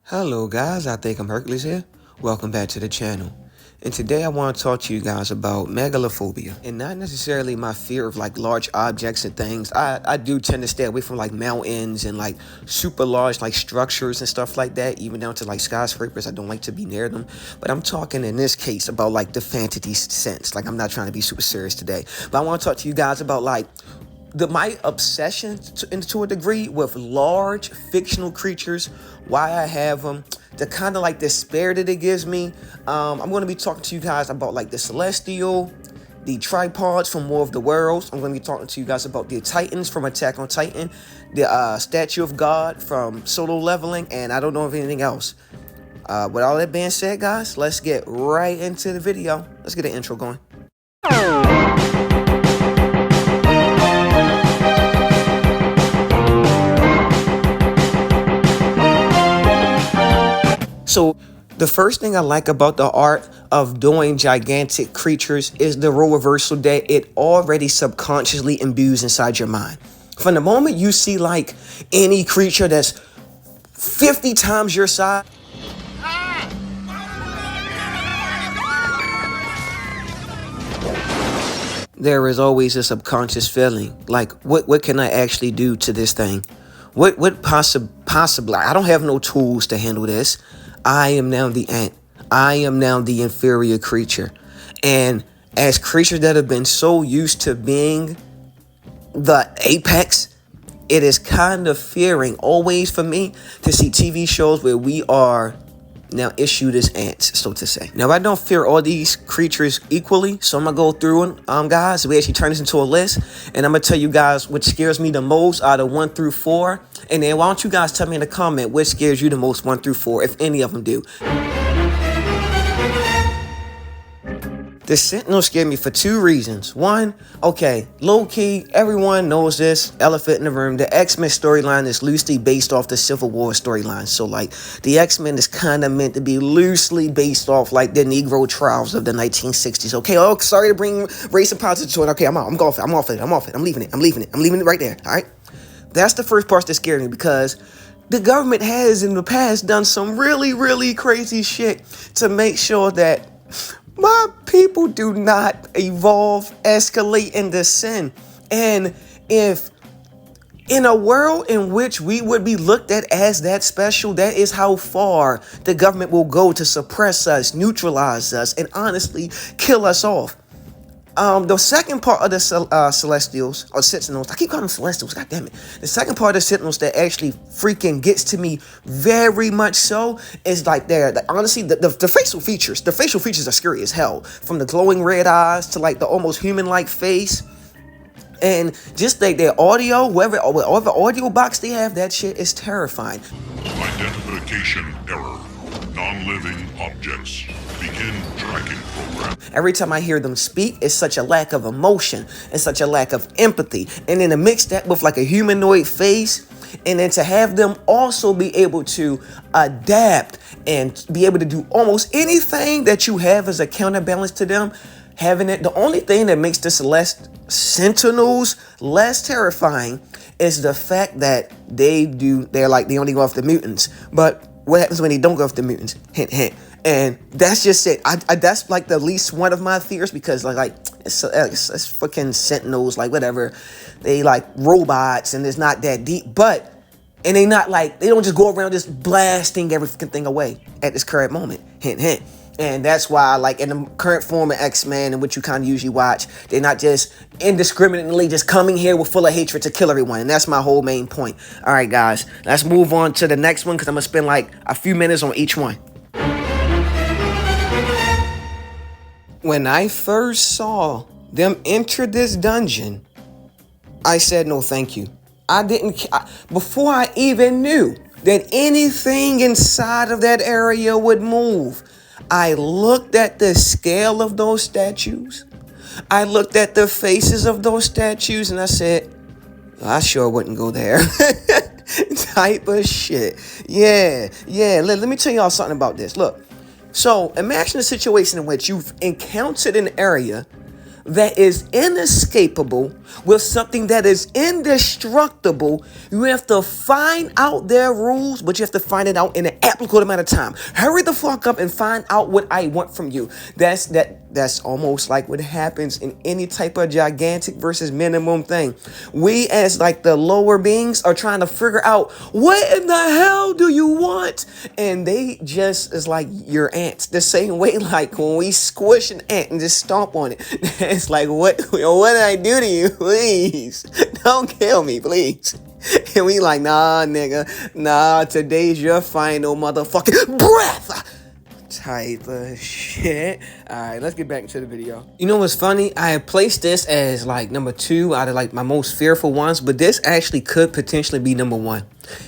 Hello guys, I think I'm Hercules here. Welcome back to the channel. And today I want to talk to you guys about megalophobia. And not necessarily my fear of like large objects and things. I do tend to stay away from like mountains and like super large like structures and stuff like that. Even down to like skyscrapers, I don't like to be near them. But I'm talking in this case about like the fantasy sense. Like I'm not trying to be super serious today. But I want to talk to you guys about like my obsession to a degree with large fictional creatures, why I have them, the kind of like despair that it gives me. I'm going to be talking to you guys about like the Celestial, the tripods from War of the Worlds. I'm going to be talking to you guys about the Titans from Attack on Titan, the Statue of God from Solo Leveling, and I don't know of anything else. With all that being said, guys, let's get right into the video. Let's get an intro going. So the first thing I like about the art of doing gigantic creatures is the role reversal that it already subconsciously imbues inside your mind. From the moment you see like any creature that's 50 times your size, there is always a subconscious feeling like, what can I actually do to this thing? What possibly, I don't have no tools to handle this. I am now the ant. I am now the inferior creature. And as creatures that have been so used to being the apex, it is kind of fearing always for me to see TV shows where we are now issued as ants, so to say. Now, I don't fear all these creatures equally, so I'm gonna go through them, guys. We actually turn this into a list, and I'm gonna tell you guys what scares me the most out of 1 through 4. And then why don't you guys tell me in the comment what scares you the most 1 through 4, if any of them do. The Sentinel scared me for 2 reasons. One, okay, low-key, everyone knows this, elephant in the room. The X-Men storyline is loosely based off the Civil War storyline. So, like, the X-Men is kind of meant to be loosely based off, like, the Negro trials of the 1960s. Okay, oh, sorry to bring race and politics to it. Okay, I'm off it. I'm leaving it right there, all right? That's the first part that scared me, because the government has, in the past, done some really, really crazy shit to make sure that my people do not evolve, escalate into sin. And if in a world in which we would be looked at as that special, that is how far the government will go to suppress us, neutralize us, and honestly kill us off. The second part of the Celestials, or Sentinels, I keep calling them Celestials, god damn it. The second part of the Sentinels that actually freaking gets to me very much so is like honestly, the facial features. The facial features are scary as hell. From the glowing red eyes to like the almost human-like face. And just like their audio, whatever audio box they have, that shit is terrifying. Identification error. Non-living objects. Begin tracking program. Every time I hear them speak, it's such a lack of emotion and such a lack of empathy. And then to mix that with like a humanoid face, and then to have them also be able to adapt and be able to do almost anything that you have as a counterbalance to them, having it. The only thing that makes the Sentinels less terrifying is the fact that they're only go after mutants. But what happens when they don't go after mutants? Hint, hint. And that's just it. That's like the least one of my fears, because like it's fucking Sentinels, like whatever. They like robots and it's not that deep, and they don't just go around just blasting every fucking thing away at this current moment. Hint, hint. And that's why, like, in the current form of X-Men, and what you kind of usually watch, they're not just indiscriminately just coming here with full of hatred to kill everyone. And that's my whole main point. All right, guys, let's move on to the next one, because I'm going to spend like a few minutes on each one. When I first saw them enter this dungeon, I said no thank you. Before I even knew that anything inside of that area would move, I looked at the scale of those statues. I looked at the faces of those statues, and I said, I sure wouldn't go there. Type of shit. Yeah. Let me tell y'all something about this. Look. So imagine a situation in which you've encountered an area that is inescapable with something that is indestructible. You have to find out their rules, but you have to find it out in an applicable amount of time. Hurry the fuck up and find out what I want from you. That's almost like what happens in any type of gigantic versus minimum thing. We as like the lower beings are trying to figure out what in the hell do you want? And they just is like your ants. The same way like when we squish an ant and just stomp on it. It's like what did I do to you? Please don't kill me, please. And we like, nah, nigga, nah, today's your final motherfucking breath. Type of shit. Alright, let's get back into the video. You know what's funny? I had placed this as like number 2 out of like my most fearful ones, but this actually could potentially be number 1.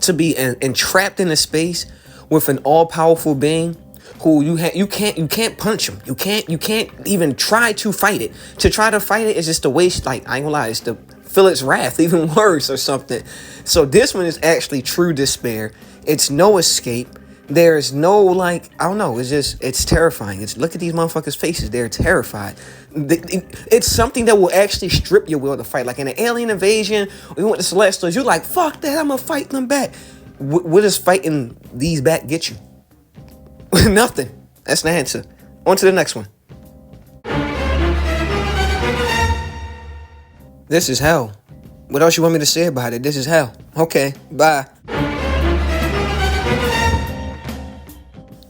To be entrapped in a space with an all-powerful being who you can't punch him. You can't even try to fight it. To try to fight it is just a waste. Like, I ain't gonna lie, it's to feel its wrath even worse or something. So this one is actually true despair. It's no escape. There's no, like, I don't know, it's terrifying. Look at these motherfuckers' faces. They're terrified. It's something that will actually strip your will to fight. Like in an alien invasion, we went to Celestials, you're like, fuck that, I'm gonna fight them back. What does fighting these back get you? Nothing. That's the answer. On to the next one. This is hell. What else you want me to say about it? This is hell. Okay, bye.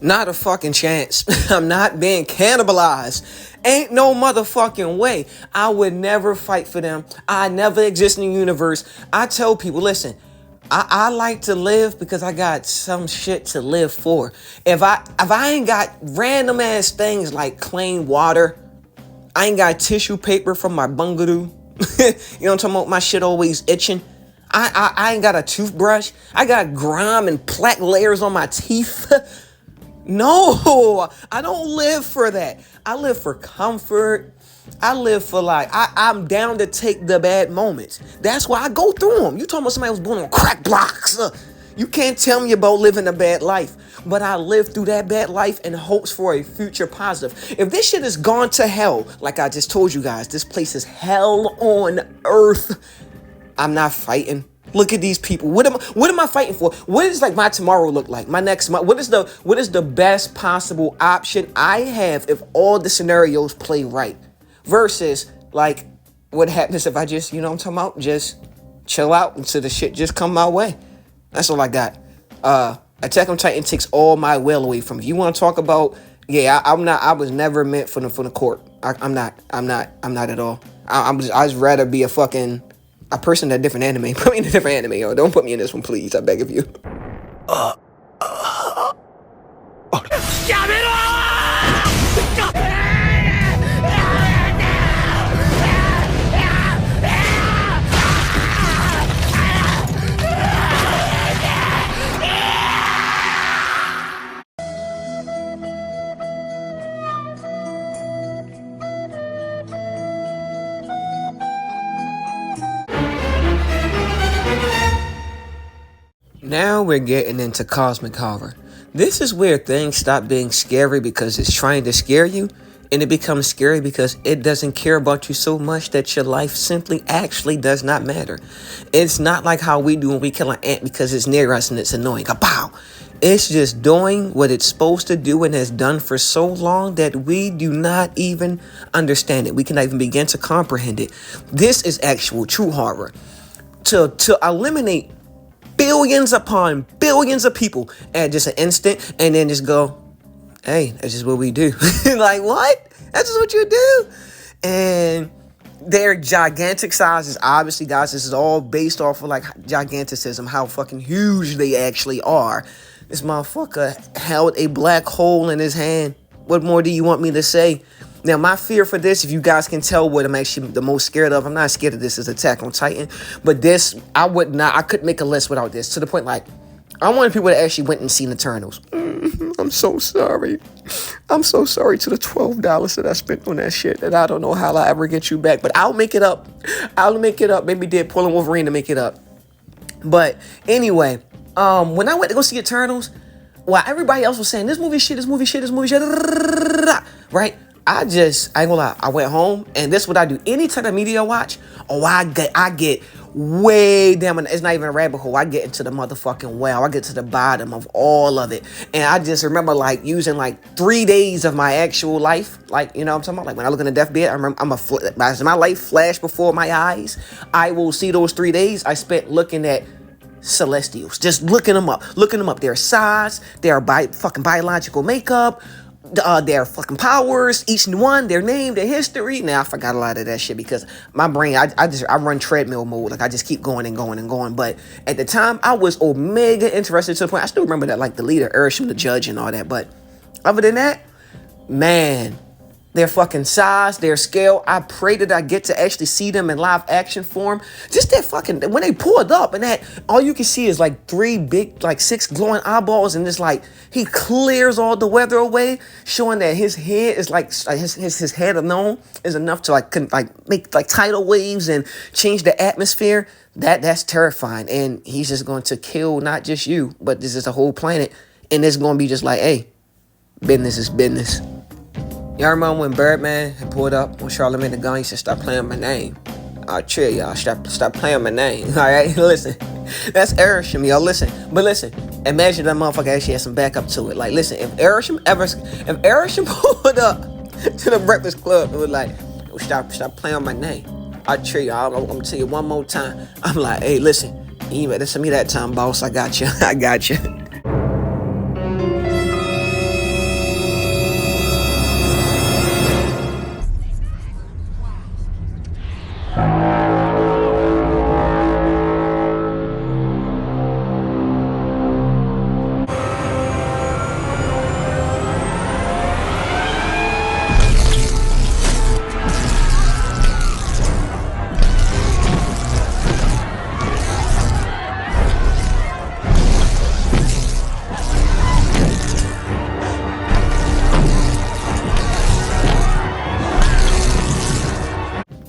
Not a fucking chance. I'm not being cannibalized. Ain't no motherfucking way. I would never fight for them. I never exist in the universe. I tell people, listen, I like to live because I got some shit to live for. If I ain't got random ass things like clean water, I ain't got tissue paper from my bungaloo. You know what I'm talking about? My shit always itching. I ain't got a toothbrush. I got grime and plaque layers on my teeth. No, I don't live for that. I live for comfort. I live for like, I'm down to take the bad moments. That's why I go through them. You talking about somebody who's born on crack blocks. You can't tell me about living a bad life. But I lived through that bad life in hopes for a future positive. If this shit is gone to hell, like I just told you guys, this place is hell on earth. I'm not fighting. Look at these people. What am I fighting for? What does like my tomorrow look like? My next month? What is the best possible option I have if all the scenarios play right? Versus like what happens if I just, you know what I'm talking about? Just chill out until the shit just come my way. That's all I got. Attack on Titan takes all my will away from me. You want to talk about, yeah, I was never meant for the court. I'm not at all. I'd just rather be a person in a different anime. Put me in a different anime, yo. Don't put me in this one, please. I beg of you. Now we're getting into cosmic horror. This is where things stop being scary because it's trying to scare you, and it becomes scary because it doesn't care about you so much that your life simply actually does not matter. It's not like how we do when we kill an ant because it's near us and it's annoying. Kapow! It's just doing what it's supposed to do and has done for so long that we do not even understand it. We cannot even begin to comprehend it. This is actual true horror. To eliminate billions upon billions of people at just an instant and then just go, hey, that's just what we do. Like, what? That's just what you do? And their gigantic sizes, obviously, guys, this is all based off of like giganticism, how fucking huge they actually are. This motherfucker held a black hole in his hand. What more do you want me to say? Now, my fear for this, if you guys can tell what I'm actually the most scared of, I'm not scared of this as Attack on Titan, but this, I couldn't make a list without this, to the point like, I wanted people that actually went and seen Eternals. I'm so sorry. I'm so sorry to the $12 that I spent on that shit, that I don't know how I'll ever get you back, but I'll make it up. Maybe Deadpool and Wolverine to make it up. But anyway, when I went to go see Eternals, while everybody else was saying, this movie shit, right? I ain't gonna lie, I went home, and this is what I do. Any type of media I watch, I get way down, and it's not even a rabbit hole. I get into the motherfucking well. I get to the bottom of all of it. And I just remember like using like 3 days of my actual life. Like, you know what I'm talking about? Like when I look in the deathbed, I remember as my life flashed before my eyes, I will see those 3 days I spent looking at celestials, just looking them up, their size, their fucking biological makeup, their fucking powers, each one, their name, their history. Now I forgot a lot of that shit because my brain, I run treadmill mode. Like I just keep going and going and going. But at the time, I was omega interested to the point. I still remember that, like the leader, Ursham, the judge, and all that. But other than that, man, their fucking size, their scale. I pray that I get to actually see them in live action form. Just that fucking, when they pulled up and that, all you can see is like 3 big, like 6 glowing eyeballs, and it's like, he clears all the weather away, showing that his head is like, his head alone is enough to like make like tidal waves and change the atmosphere. That's terrifying. And he's just going to kill not just you, but this is a whole planet. And it's going to be just like, hey, business is business. Y'all remember when Birdman had pulled up when Charlamagne the Gun? He said, stop playing my name. I'll chill, y'all. Stop playing my name. All right? Listen. That's Erisham, y'all. Listen. But listen. Imagine that motherfucker actually had some backup to it. Like, listen. If Erisham pulled up to the Breakfast Club, it was like, stop playing my name. I'll chill, y'all. I'm going to tell you one more time. I'm like, hey, listen. You better send me that time, boss. I got you. I got you.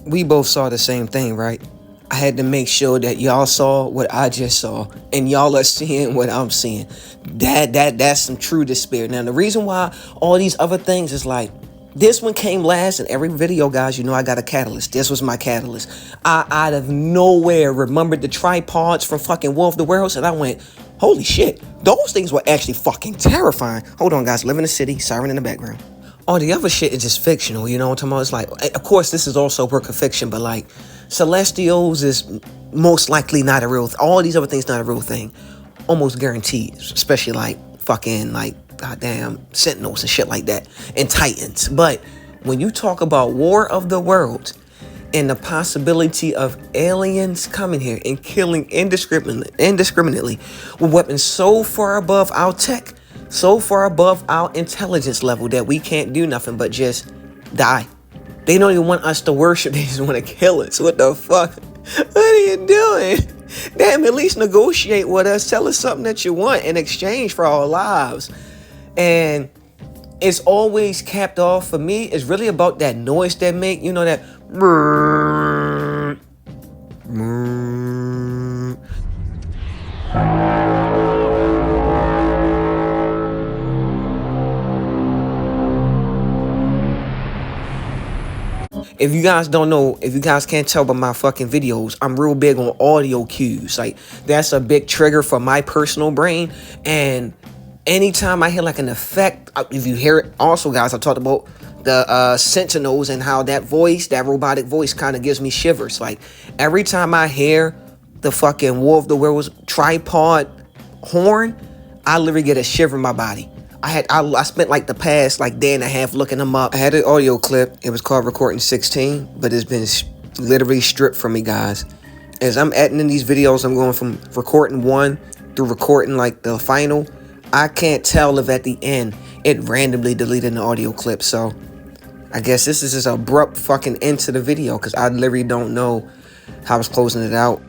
We both saw the same thing, right? I had to make sure that y'all saw what I just saw, and y'all are seeing what I'm seeing. That's some true despair. Now, the reason why all these other things is like, this one came last in every video, guys. You know I got a catalyst. This was my catalyst. I, out of nowhere, remembered the tripods from fucking War of the Worlds, and I went, holy shit, those things were actually fucking terrifying. Hold on, guys. Live in the city, siren in the background. All the other shit is just fictional, you know what I'm talking about? It's like, of course, this is also a work of fiction, but like, Celestials is most likely not a real thing. All these other things not a real thing. Almost guaranteed, especially like fucking like goddamn Sentinels and shit like that, and Titans. But when you talk about War of the Worlds and the possibility of aliens coming here and killing indiscriminately with weapons so far above our tech, so far above our intelligence level that we can't do nothing but just die. They don't even want us to worship. They just want to kill us. What the fuck? What are you doing? Damn, at least negotiate with us. Tell us something that you want in exchange for our lives. And it's always capped off for me. It's really about that noise they make. You know, that... If you guys don't know, if you guys can't tell by my fucking videos, I'm real big on audio cues. Like, that's a big trigger for my personal brain. And anytime I hear like an effect, if you hear it, also guys, I talked about the Sentinels and how that voice, that robotic voice kind of gives me shivers. Like, every time I hear the fucking War of the Worlds tripod horn, I literally get a shiver in my body. I spent like the past like day and a half looking them up. I had an audio clip. It was called Recording 16, but it's been literally stripped from me, guys. As I'm editing these videos, I'm going from recording 1 through recording like the final. I can't tell if at the end it randomly deleted an audio clip. So I guess this is just an abrupt fucking end to the video because I literally don't know how I was closing it out.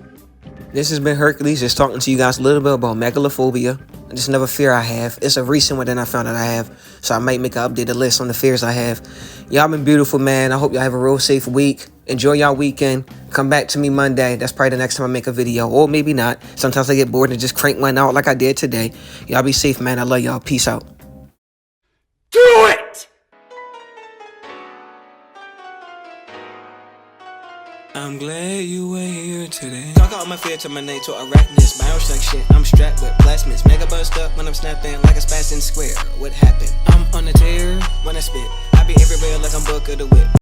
This has been Hercules, just talking to you guys a little bit about megalophobia. Just another fear I have. It's a recent one that I found that I have, so I might make an updated list on the fears I have. Y'all been beautiful, man. I hope y'all have a real safe week. Enjoy y'all weekend. Come back to me Monday. That's probably the next time I make a video, or maybe not. Sometimes I get bored and just crank one out like I did today. Y'all be safe, man. I love y'all. Peace out. Do it! I'm glad you were here today. Talk out my fear to my name to arachnids. Bioshock shit, I'm strapped with plasmids. Mega bust up when I'm snapping like a spastic square. What happened? I'm on the tear when I spit. I be everywhere like I'm Book of the Whip.